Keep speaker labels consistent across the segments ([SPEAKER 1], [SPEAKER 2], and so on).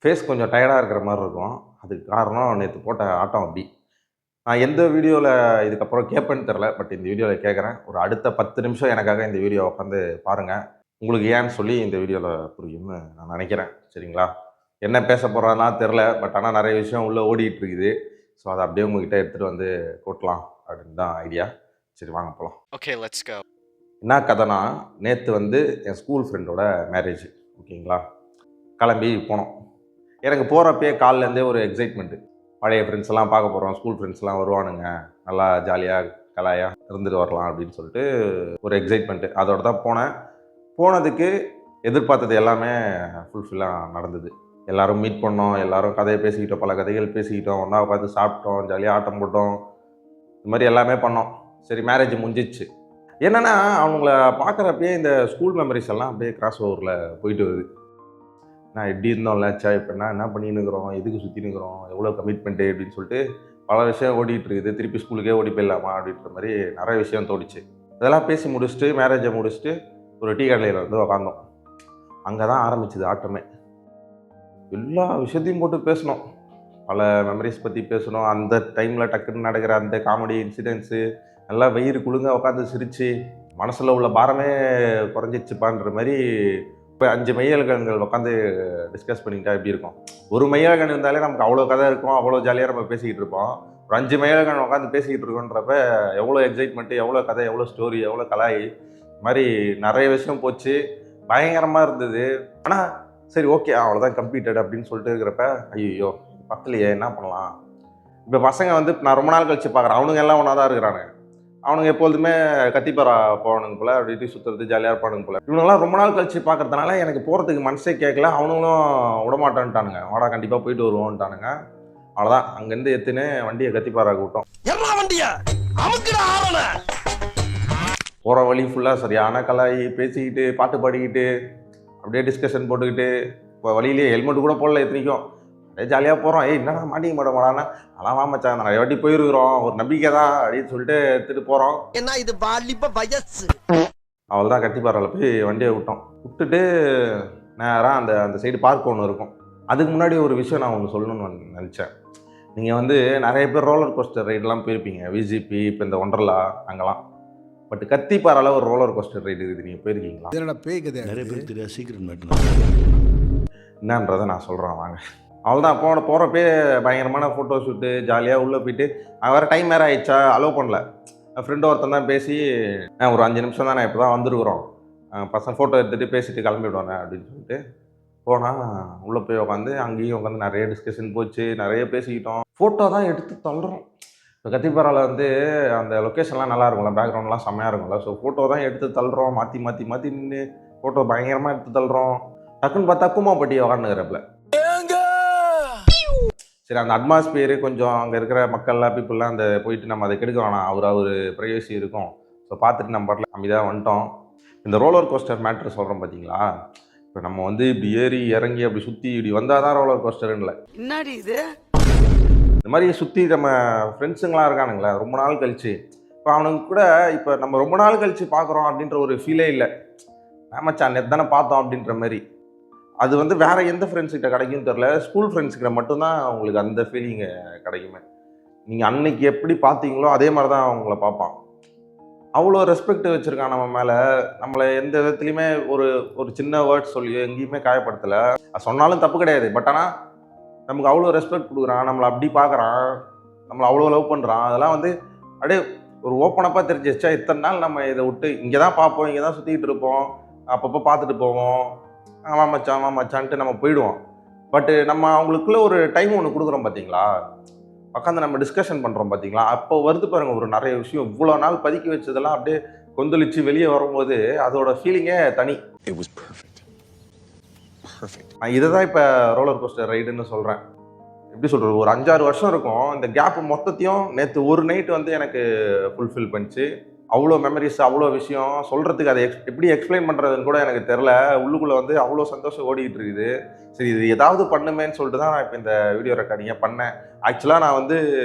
[SPEAKER 1] Face கொஞ்சம் டயர்டாக இருக்கிற மாதிரி இருக்கும். அதுக்கு காரணம் நேற்று போட்ட ஆட்டம் அப்படி. நான் எந்த வீடியோவில் இதுக்கப்புறம் கேட்பேன்னு தெரில. பட் இந்த வீடியோவில் கேட்குறேன். ஒரு அடுத்த 10 நிமிஷம் எனக்காக இந்த வீடியோ உட்காந்து பாருங்கள். உங்களுக்கு ஏன்னு சொல்லி இந்த வீடியோவில் புரியும்னு நான் நினைக்கிறேன். சரிங்களா? என்ன பேச போகிறான்னா தெரில. பட் ஆனால் நிறைய விஷயம் உள்ளே ஓடிட்டு இருக்குது. ஸோ அதை அப்படியே உங்ககிட்ட எடுத்துகிட்டு வந்து கொட்டலாம் அப்படின்னு தான் ஐடியா. சரி வாங்க போகலாம்.
[SPEAKER 2] Okay, let's go.
[SPEAKER 1] என்ன கதைனா, நேற்று வந்து என் ஸ்கூல் ஃப்ரெண்டோட மேரேஜ். ஓகேங்களா? கிளம்பி போனோம். எனக்கு போகிறப்பயே காலிலேருந்தே ஒரு எக்ஸைட்மெண்ட்டு. பழைய ஃப்ரெண்ட்ஸ் எல்லாம் பார்க்க போகிறோம், ஸ்கூல் ஃப்ரெண்ட்ஸ்லாம் வருவானுங்க, நல்லா ஜாலியாக கலாயாக இருந்துட்டு வரலாம் அப்படின்னு சொல்லிட்டு ஒரு எக்ஸைட்மெண்ட்டு. அதோட தான் போனேன். போனதுக்கு எதிர்பார்த்தது எல்லாமே ஃபுல்ஃபில்லாக நடந்தது. எல்லோரும் மீட் பண்ணோம், எல்லோரும் கதையை பேசிக்கிட்டோம், பல கதைகள் பேசிக்கிட்டோம், ஒன்றா உட்காந்து சாப்பிட்டோம், ஜாலியாக ஆட்டம் போட்டோம், இது மாதிரி எல்லாமே பண்ணோம். சரி, மேரேஜ் முடிஞ்சிச்சு. என்னென்னா அவங்கள பார்க்குறப்பயே இந்த ஸ்கூல் மெமரிஸ் எல்லாம் அப்படியே கிராஸ் ஓவரில் போயிட்டு வருது. நான் எப்படி இருந்தோம்ல, சே இப்போ என்ன பண்ணின்னுக்கிறோம், எதுக்கு சுற்றினுக்கிறோம், எவ்வளோ கமிட்மெண்ட்டு அப்படின்னு சொல்லிட்டு பல விஷயம் ஓடிட்டு இருக்குது. திருப்பி ஸ்கூலுக்கே ஓடி போயிடலாமா அப்படின்ற மாதிரி நிறைய விஷயம் தோடிச்சு. இதெல்லாம் பேசி முடிச்சுட்டு மேரேஜை முடிச்சுட்டு ஒரு டீ கடையில் வந்து உக்காந்தோம். அங்கே தான் ஆரம்பிச்சுது ஆட்டமே. எல்லா விஷயத்தையும் போட்டு பேசணும், பல மெமரிஸ் பற்றி பேசணும். அந்த டைமில் டக்குன்னு நடக்கிற அந்த காமெடி இன்சிடென்ட்ஸு நல்லா வயிறு குழுங்க உட்காந்து சிரித்து மனசில் உள்ள பாரமே குறைஞ்சிச்சுப்பான்ற மாதிரி இப்போ 5 மையல்கண்கள் உட்காந்து டிஸ்கஸ் பண்ணிக்கிட்டா எப்படி இருக்கும். ஒரு மையல்கண் இருந்தாலே நமக்கு அவ்வளோ கதை இருக்கும், அவ்வளோ ஜாலியாக நம்ம பேசிக்கிட்டு இருப்போம். ஒரு 5 மையல்கண் உட்காந்து பேசிக்கிட்டு இருக்கோன்றப்ப எவ்வளோ எக்ஸைட்மெண்ட்டு, எவ்வளோ கதை, எவ்வளோ ஸ்டோரி, எவ்வளோ கலாய், இது மாதிரி நிறைய விஷயம் போச்சு. பயங்கரமாக இருந்தது. ஆனால் சரி ஓகே, அவ்வளோதான் கம்ப்ளீட்டட் அப்படின்னு சொல்லிட்டு இருக்கிறப்ப ஐயோ பத்தலையே, என்ன பண்ணலாம். இப்போ பசங்க வந்து நான் ரொம்ப நாள் கழிச்சு பார்க்குறேன். அவனுங்க எல்லாம் ஒன்றா தான் இருக்கிறானுங்க. அவனுங்க எப்பொழுதுமே கத்திப்பாரா போவானுங்க போல், அப்படி சுற்றுறது ஜாலியாக இருப்பானுங்க போல். இவனுங்களாம் ரொம்ப நாள் கழிச்சு பார்க்கறதுனால எனக்கு போகிறதுக்கு மனசே கேட்கல. அவனுங்களும் விடமாட்டான்ட்டானுங்க. வாடா கண்டிப்பாக போயிட்டு வருவோன்ட்டானுங்க. அவ்வளோதான், அங்கேருந்து எடுத்துன்னு வண்டியை கத்திப்பாராக்கு விட்டோம். போகிற வழி ஃபுல்லாக சரியான கலாயி பேசிக்கிட்டு பாட்டு பாடிக்கிட்டு அப்படியே டிஸ்கஷன் போட்டுக்கிட்டு, இப்போ வழியிலேயே ஹெல்மெட் கூட போடல இத்தனைக்கும். அப்படியே ஜாலியாக போகிறோம். என்னடா மாட்டிக்க மாட்டோமாடான்னா, அதெல்லாம் மச்சான் நிறைய வாட்டி போயிருக்கிறோம், ஒரு நம்பிக்கை தான் அப்படின்னு சொல்லிட்டு எடுத்துகிட்டு போகிறோம்.
[SPEAKER 3] என்ன இது வாலிப வயசு.
[SPEAKER 1] அவள்தான் கத்திப்பாறையில் போய் வண்டியை விட்டுட்டு நேராக அந்த சைடு பார்க் ஒன்று இருக்கும். அதுக்கு முன்னாடி ஒரு விஷயம் நான் ஒன்று சொல்லணும்னு நினச்சேன். நீங்கள் வந்து நிறைய பேர் ரோலர் கோஸ்டர் ரைடெலாம் போயிருப்பீங்க, விஜிபி, இப்போ இந்த ஒண்டர்லா அங்கெல்லாம். பட் கத்திப்பாறையில் ஒரு ரோலர் கோஸ்டர் ரைடு இருக்குது, நீங்கள் போயிருக்கீங்களா?
[SPEAKER 4] நிறைய பேர் தெரியாது, சீக்கிரம்
[SPEAKER 1] என்னன்றதை நான் சொல்கிறேன் வாங்க. அவள்தான் போகிறப்பே பயங்கரமான ஃபோட்டோ ஷூட்டு, ஜாலியாக உள்ளே போயிட்டு வேறு டைம் வேறு ஆயிடுச்சா, அலோவ் பண்ணல. ஃப்ரெண்டு ஒருத்தன் தான் பேசி ஒரு 5 நிமிஷம் தான், நான் இப்போ தான் வந்துருக்குறோம், பசங்க ஃபோட்டோ எடுத்துகிட்டு பேசிட்டு கிளம்பிவிடுவாங்க அப்படின்னு சொல்லிட்டு போனால் உள்ளே போய் உட்காந்து அங்கேயும் உட்காந்து நிறைய டிஸ்கஷன் போச்சு, நிறைய பேசிக்கிட்டோம். ஃபோட்டோ தான் எடுத்து தள்ளுறோம். இப்போ கத்திப்பாறையில் வந்து அந்த லொக்கேஷன்லாம் நல்லா இருக்கும்ல, பேக்ரவுண்ட்லாம் செம்மையாக இருக்கும்ல. ஸோ ஃபோட்டோ தான் எடுத்து தள்ளுறோம், மாற்றி நின்று ஃபோட்டோ பயங்கரமாக எடுத்து தள்ளுறோம். டக்குன்னு பார்த்தா கூமாப்பட்டி உட்காந்துக்கிறப்பல. சரி, அந்த அட்மாஸ்பியரு கொஞ்சம் அங்கே இருக்கிற மக்கள்லாம் பீப்புளெலாம் அந்த போயிட்டு நம்ம அதை கெடுக்க வேணாம், அவர் ப்ரைவசி இருக்கும். ஸோ பார்த்துட்டு நம்ம பாட்டில் அமைதியாக வந்துட்டோம். இந்த ரோலர் கோஸ்டர் மேட்ரு சொல்கிறோம் பார்த்தீங்களா, இப்போ நம்ம வந்து இப்படி ஏறி இறங்கி அப்படி சுற்றி இப்படி வந்தால் தான் ரோலர் கோஸ்டர்னு இல்லை.
[SPEAKER 3] என்னடி இது,
[SPEAKER 1] இந்த மாதிரி சுற்றி நம்ம ஃப்ரெண்ட்ஸுங்களாம் இருக்கானுங்களே ரொம்ப நாள் கழிச்சு, இப்போ அவனுக்கு கூட இப்போ நம்ம ரொம்ப நாள் கழிச்சு பார்க்குறோம் அப்படின்ற ஒரு ஃபீலே இல்லை. மச்சான் நேற்று தானே பார்த்தோம் அப்படின்ற மாதிரி. அது வந்து வேறு எந்த ஃப்ரெண்ட்ஸ்கிட்ட கிடைக்கும் தெரில, ஸ்கூல் ஃப்ரெண்ட்ஸ்கிட்ட மட்டும்தான் உங்களுக்கு அந்த ஃபீலிங்கு கிடைக்குமே. நீங்கள் அன்னைக்கு எப்படி பார்த்தீங்களோ அதே மாதிரி தான் அவங்கள பார்ப்பான். அவ்வளோ ரெஸ்பெக்ட் வச்சுருக்கான் நம்ம மேலே. நம்மளை எந்த விதத்துலையுமே ஒரு சின்ன வேர்ட்ஸ் சொல்லியோ எங்கேயுமே காயப்படுத்தலை. அது சொன்னாலும் தப்பு கிடையாது. பட் ஆனால் நமக்கு அவ்வளோ ரெஸ்பெக்ட் கொடுக்குறான், நம்மளை அப்படி பார்க்குறான், நம்மளை அவ்வளோ லவ் பண்ணுறான். அதெல்லாம் வந்து அப்படியே ஒரு ஓப்பனப்பாக தெரிஞ்சிச்சா. இத்தனை நாள் நம்ம இதை விட்டு இங்கே தான் பார்ப்போம், இங்கே தான் சுற்றிக்கிட்டு இருப்போம், அப்பப்போ பார்த்துட்டு போவோம், ஆமாம் மச்சான்ட்டு நம்ம போயிடுவோம். பட்டு நம்ம அவங்களுக்குள்ள ஒரு டைம் ஒன்று கொடுக்குறோம் பார்த்தீங்களா, உட்காந்து நம்ம டிஸ்கஷன் பண்ணுறோம் பார்த்தீங்களா, அப்போ வருது பாருங்க ஒரு நிறைய விஷயம். இவ்வளோ நாள் பதுக்கி வச்சதெல்லாம் அப்படியே கொந்தளிச்சு வெளியே வரும்போது அதோட ஃபீலிங்கே தனி. நான் இதை தான் இப்போ ரோலர் கோஸ்டர் ரைடுன்னு சொல்கிறேன். எப்படி சொல்கிறது, ஒரு 5-6 வருஷம் இருக்கும். இந்த கேப் மொத்தத்தையும் நேற்று ஒரு நைட்டு வந்து எனக்கு ஃபுல்ஃபில் பண்ணிச்சு. அவ்வளோ மெமரிஸ், அவ்வளோ விஷயம் சொல்கிறதுக்கு அதை எப்படி எக்ஸ்பிளைன் பண்ணுறதுன்னு கூட எனக்கு தெரில. உள்ளுக்குள்ளே வந்து அவ்வளோ சந்தோஷம் ஓடிக்கிட்டு இருக்குது. சரி, இது ஏதாவது பண்ணுமேன்னு சொல்லிட்டு தான் நான் இப்போ இந்த வீடியோ ரெக்கார்டிங்கை பண்ணேன். ஆக்சுவலாக நான் வந்து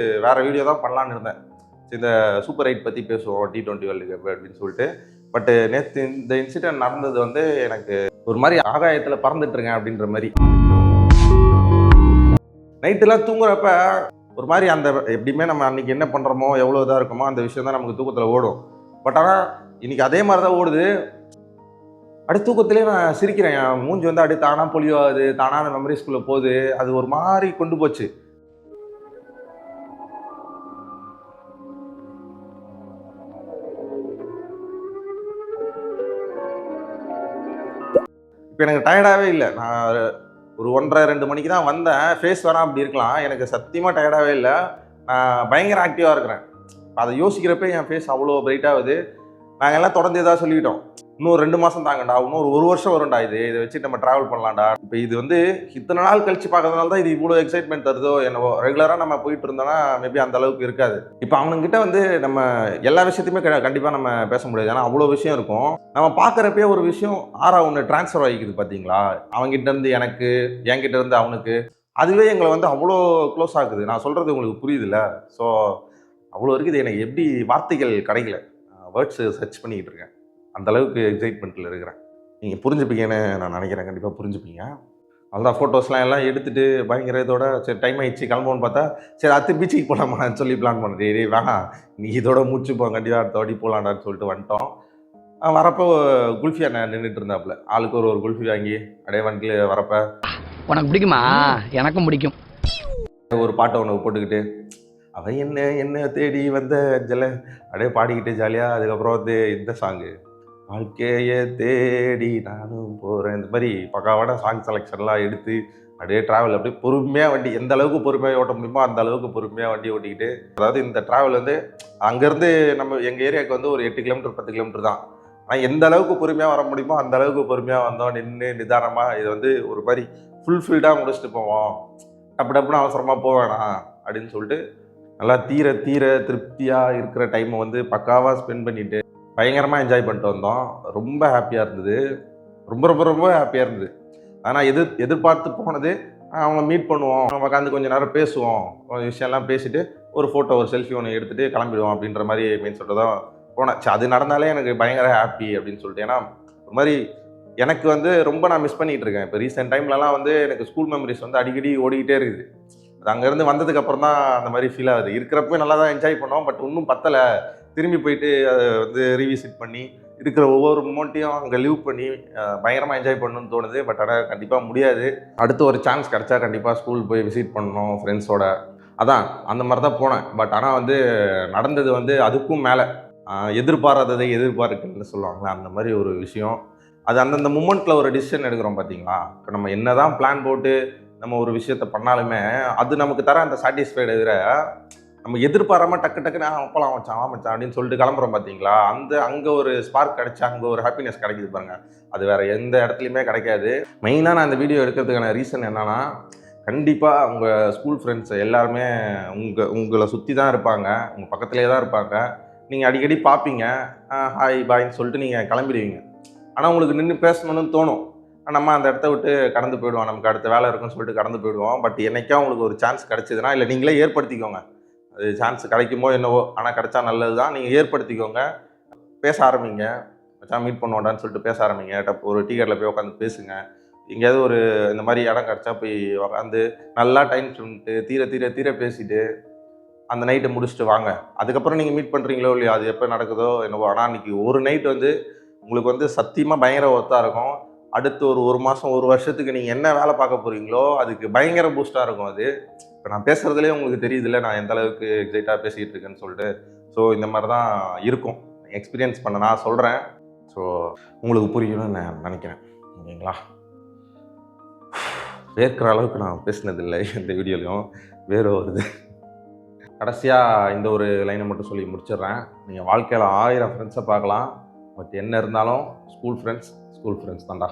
[SPEAKER 1] வேறு வீடியோ தான் பண்ணலான்னு இருந்தேன். இந்த சூப்பர் 8 பற்றி பேசுவோம், T20 வேர்ல்டு கப் அப்படின்னு சொல்லிட்டு. பட்டு நேற்று இந்த இன்சிடென்ட் நடந்தது வந்து எனக்கு ஒரு மாதிரி ஆகாயத்தில் பறந்துட்டுருங்க அப்படின்ற மாதிரி. நைட்டெல்லாம் தூங்குறப்ப ஒரு மாதிரி அந்த எப்படியுமே நம்ம அன்றைக்கி என்ன பண்ணுறோமோ எவ்வளோ இதாக இருக்குமோ அந்த விஷயம் தான் நமக்கு தூக்கத்தில் ஓடும். பட் ஆனால் இன்றைக்கி அதே மாதிரி தான் ஓடுது. அப்படியே தூக்கத்திலே நான் சிரிக்கிறேன். என் மூஞ்சி வந்து அப்படியே தானாக பொலிவாகுது, தானாக அந்த மெமரிஸ்குள்ளே போகுது. அது ஒரு மாதிரி கொண்டு போச்சு. இப்போ எனக்கு டயர்டாகவே இல்லை. நான் ஒரு 1:30 2 மணிக்கு தான் வந்தேன். ஃபேஸ் வேணா அப்படி இருக்கலாம். எனக்கு சத்தியமாக டயர்டாகவே இல்லை. நான் பயங்கர ஆக்டிவாக இருக்கிறேன். அதை யோசிக்கிறப்ப என் ஃபேஸ் அவ்வளோ பிரைட்டாகுது. நாங்கள் எல்லாம் தொடர்ந்து எதாவது சொல்லிக்கிட்டோம். இன்னும் 2 மாதம் தாங்கடா, இன்னும் 1 வருஷம் வரும்டா, இதை வச்சு நம்ம ட்ராவல் பண்ணலாம்டா. இப்போ இது வந்து இத்தனை நாள் கழிச்சு பார்க்கறதுனால தான் இது இவ்வளோ எக்ஸைட்மெண்ட் தருதோ என்னவோ. ரெகுலராக நம்ம போயிட்டு இருந்தோம்னா மேபி அந்த அளவுக்கு இருக்காது. இப்போ அவனுங்கிட்ட வந்து நம்ம எல்லா விஷயத்தையுமே கண்டிப்பாக நம்ம பேச முடியாது. ஏன்னா அவ்வளோ விஷயம் இருக்கும். நம்ம பார்க்குறப்பே ஒரு விஷயம் ஒன்று ட்ரான்ஸ்ஃபர் ஆகிக்குது பார்த்தீங்களா, அவங்ககிட்ட இருந்து எனக்கு, என்கிட்ட இருந்து அவனுக்கு. அதுவே எங்களை வந்து அவ்வளோ க்ளோஸ் ஆகுது. நான் சொல்கிறது உங்களுக்கு புரியுதுல்ல? ஸோ அவ்வளோ இருக்குது. எனக்கு எப்படி வார்த்தைகள் கிடைக்கல. வேர்ட்ஸு சர்ச் பண்ணிக்கிட்டு இருக்கேன். அந்த அளவுக்கு எக்ஸைட்மெண்ட்டில் இருக்கிறேன். நீங்கள் புரிஞ்சுப்பீங்கன்னு நான் நினைக்கிறேன். கண்டிப்பாக புரிஞ்சுப்பீங்க. அதுதான் ஃபோட்டோஸ்லாம் எல்லாம் எடுத்துகிட்டு பயங்கர இதோட சரி டைம் ஆகிடுச்சு கிளம்புவோன்னு பார்த்தா, சரி அடுத்து பீச்சுக்கு போகலாமான்னு சொல்லி பிளான் பண்ணுறேன். வேணாம், நீ இதோட முடிச்சுப்போம், கண்டிப்பாக அடுத்த வாட்டி போகலாண்டான்னு சொல்லிட்டு வந்துட்டோம். வரப்போ குல்ஃபி அண்ணன் நின்றுட்டு இருந்தாப்புல. ஆளுக்கு ஒரு குல்ஃபி வாங்கி அப்படியே வண்டியில் வரப்போ,
[SPEAKER 2] உனக்கு பிடிக்குமா? எனக்கும் பிடிக்கும்.
[SPEAKER 1] ஒரு பாட்டை ஒன்று போட்டுக்கிட்டு அவன் என்ன தேடி வந்த அஞ்சலை அப்படியே பாடிக்கிட்டு ஜாலியாக. அதுக்கப்புறம் வந்து இந்த சாங்கு வாழ்க்கையை தேடி நானும் போகிறேன், இந்த மாதிரி பக்காவான சாங் செலெக்ஷன்லாம் எடுத்து அப்படியே ட்ராவல் அப்படியே பொறுமையாக வண்டி எந்த அளவுக்கு பொறுமையாக ஓட்ட முடியுமோ அந்த அளவுக்கு பொறுமையாக வண்டி ஓட்டிக்கிட்டு. அதாவது இந்த ட்ராவல் வந்து அங்கேருந்து நம்ம எங்கள் ஏரியாவுக்கு வந்து ஒரு 8 கிலோமீட்டர் 10 கிலோமீட்டர் தான். ஆனால் எந்த அளவுக்கு பொறுமையாக வர முடியுமோ அந்த அளவுக்கு பொறுமையாக வந்தோம். நின்று நிதானமாக இது வந்து ஒரு மாதிரி ஃபுல்ஃபில்டாக முடிச்சுட்டு போவோம். டப்புன்னு அவசரமாக போவேணாம் அப்படின்னு சொல்லிட்டு நல்லா தீர திருப்தியாக இருக்கிற டைமை வந்து பக்காவாக ஸ்பெண்ட் பண்ணிவிட்டு பயங்கரமாக என்ஜாய் பண்ணிட்டு வந்தோம். ரொம்ப ஹாப்பியாக இருந்தது. ரொம்ப ஹாப்பியாக இருந்தது. ஆனால் எதிர்பார்த்து போனது அவங்க மீட் பண்ணுவோம், நம்ம உட்காந்து கொஞ்சம் நேரம் பேசுவோம், கொஞ்சம் விஷயம்லாம் பேசிவிட்டு ஒரு ஃபோட்டோ ஒரு செல்ஃபி ஒன்று எடுத்துகிட்டு கிளம்பிடுவோம் அப்படின்ற மாதிரி மீன் சொல்லிட்டு தான் போனேன். சரி, அது நடந்தாலே எனக்கு பயங்கர ஹாப்பி அப்படின்னு சொல்லிட்டு. ஏன்னா ஒரு மாதிரி எனக்கு வந்து ரொம்ப நான் மிஸ் பண்ணிகிட்டு இருக்கேன். இப்போ ரீசெண்ட் டைம்லலாம் வந்து எனக்கு ஸ்கூல் மெமரிஸ் வந்து அடிக்கடி ஓடிக்கிட்டே இருக்குது. அது அங்கேருந்து வந்ததுக்கப்புறம் தான் அந்த மாதிரி ஃபீல் ஆகுது. இருக்கிறப்பவே நல்லா தான் என்ஜாய் பண்ணோம். பட் இன்னும் பத்தலை. திரும்பி போயிட்டு அதை வந்து ரீவிசிட் பண்ணி இருக்கிற ஒவ்வொரு மொமெண்ட்டையும் அங்கே லீவ் பண்ணி பயங்கரமாக என்ஜாய் பண்ணணும்னு தோணுது. பட் ஆனால் கண்டிப்பாக முடியாது. அடுத்து ஒரு சான்ஸ் கிடச்சா கண்டிப்பாக ஸ்கூல் போய் விசிட் பண்ணணும் ஃப்ரெண்ட்ஸோட. அதான் அந்த மாதிரி தான் போனேன். பட் ஆனால் வந்து நடந்தது வந்து அதுக்கும் மேலே எதிர்பாராததை எதிர்பார்க்குன்னு சொல்லுவாங்களே, அந்த மாதிரி ஒரு விஷயம். அது அந்தந்த மூமெண்ட்டில் ஒரு டிசிஷன் எடுக்கிறோம் பார்த்தீங்களா. இப்போ நம்ம என்ன தான் பிளான் போட்டு நம்ம ஒரு விஷயத்த பண்ணாலுமே அது நமக்கு தர அந்த சாட்டிஸ்ஃபைடு விட நம்ம எதிர்பாராமல் டக்குன்னு அப்பலாம் வச்சான் அப்படின்னு சொல்லிட்டு கிளம்புறோம் பார்த்தீங்களா. அங்கே ஒரு ஸ்பார்க் கிடைச்சா அங்கே ஒரு ஹாப்பினஸ் கிடைக்குது பாருங்க. அது வேறு எந்த இடத்துலையுமே கிடைக்காது. மெயினாக நான் இந்த வீடியோ எடுக்கிறதுக்கான ரீசன் என்னென்னா, கண்டிப்பாக உங்கள் ஸ்கூல் ஃப்ரெண்ட்ஸ் எல்லாருமே உங்களை சுற்றி தான் இருப்பாங்க, உங்கள் பக்கத்துலேயே தான் இருப்பாங்க. நீங்கள் அடிக்கடி பார்ப்பீங்க, ஹாய் பாய்ன்னு சொல்லிட்டு நீங்கள் கிளம்பிடுவீங்க. ஆனால் உங்களுக்கு நின்று பேசணும்னு தோணும். நம்ம அந்த இடத்த விட்டு கடந்து போயிடுவோம். நமக்கு அடுத்த வேலை இருக்குன்னு சொல்லிட்டு கடந்து போயிடுவோம். பட் என்னைக்கா உங்களுக்கு ஒரு சான்ஸ் கிடச்சிதுன்னா, இல்லை நீங்களே ஏற்படுத்திக்கோங்க. அது சான்ஸ் கிடைக்குமோ என்னவோ, ஆனால் கிடைச்சா நல்லது தான். நீங்கள் ஏற்படுத்திக்கோங்க. பேச ஆரம்பிங்க. மச்சான் மீட் பண்ணுவோண்டான்னு சொல்லிட்டு பேச ஆரம்பிங்க. ஒரு டீ கடையில் போய் உட்காந்து பேசுங்க. எங்கேயாவது ஒரு இந்த மாதிரி இடம் கிடச்சா போய் உட்காந்து நல்லா டைம் ஸ்பெண்ட் தீர பேசிட்டு அந்த நைட்டை முடிச்சுட்டு வாங்க. அதுக்கப்புறம் நீங்கள் மீட் பண்ணுறீங்களோ இல்லையோ, அது எப்போ நடக்குதோ என்னவோ. ஆனால் அன்றைக்கி ஒரு நைட் வந்து உங்களுக்கு வந்து சத்தியமாக பயங்கர ஒர்த்தாக இருக்கும். அடுத்து ஒரு மாதம் 1 வருஷத்துக்கு நீங்கள் என்ன வேலை பார்க்க போகிறீங்களோ அதுக்கு பயங்கர பூஸ்ட்டாக இருக்கும். அது இப்போ நான் பேசுகிறதுலே உங்களுக்கு தெரியுதுல்ல நான் எந்த அளவுக்கு எக்ஸைட்டாக பேசிகிட்டு இருக்கேன்னு சொல்லிட்டு. ஸோ இந்த மாதிரி தான் இருக்கும். எக்ஸ்பீரியன்ஸ் பண்ண நான் சொல்கிறேன். ஸோ உங்களுக்கு புரியணும்னு நான் நினைக்கிறேன். ஓகேங்களா. வேர்க்கிற அளவுக்கு நான் பேசினதில்லை இந்த வீடியோலையும். வேறு வருது. கடைசியாக இந்த ஒரு லைனை மட்டும் சொல்லி முடிச்சிடுறேன். நீங்கள் வாழ்க்கையில் 1000 ஃப்ரெண்ட்ஸை பார்க்கலாம். பட் என்ன இருந்தாலும் ஸ்கூல் ஃப்ரெண்ட்ஸ் தான்டா.